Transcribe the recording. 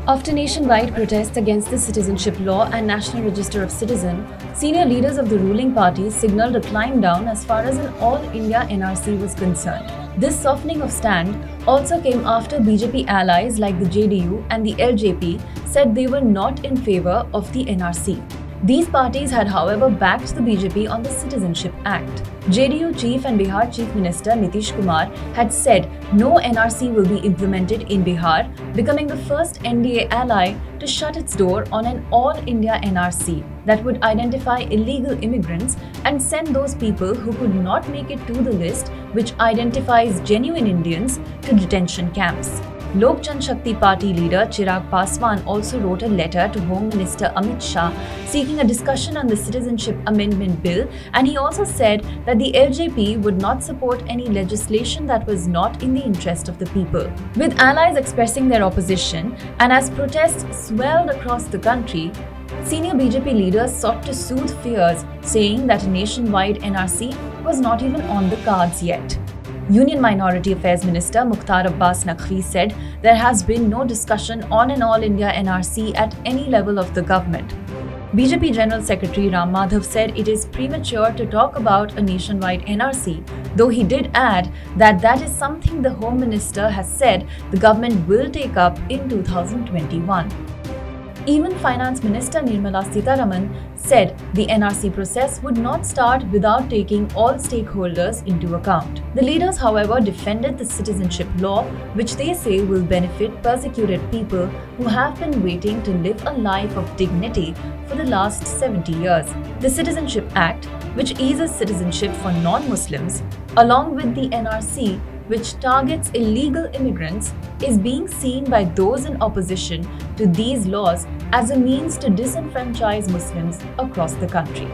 After nationwide protests against the citizenship law and National Register of Citizen, senior leaders of the ruling party signalled a climb down as far as an all-India NRC was concerned. This softening of stand also came after BJP allies like the JDU and the LJP said they were not in favour of the NRC. These parties had, however, backed the BJP on the Citizenship Act. JDU chief and Bihar Chief Minister Nitish Kumar had said no NRC will be implemented in Bihar, becoming the first NDA ally to shut its door on an all-India NRC that would identify illegal immigrants and send those people who could not make it to the list, which identifies genuine Indians, to detention camps. Lok Janshakti Party leader Chirag Paswan also wrote a letter to Home Minister Amit Shah seeking a discussion on the Citizenship Amendment Bill, and he also said that the LJP would not support any legislation that was not in the interest of the people. With allies expressing their opposition and as protests swelled across the country, senior BJP leaders sought to soothe fears, saying that a nationwide NRC was not even on the cards yet. Union Minority Affairs Minister Mukhtar Abbas Naqvi said there has been no discussion on an all-India NRC at any level of the government. BJP General Secretary Ram Madhav said it is premature to talk about a nationwide NRC, though he did add that that is something the Home Minister has said the government will take up in 2021. Even Finance Minister Nirmala Sitharaman said the NRC process would not start without taking all stakeholders into account. The leaders, however, defended the citizenship law, which they say will benefit persecuted people who have been waiting to live a life of dignity for the last 70 years. The Citizenship Act, which eases citizenship for non-Muslims, along with the NRC, which targets illegal immigrants, is being seen by those in opposition to these laws as a means to disenfranchise Muslims across the country.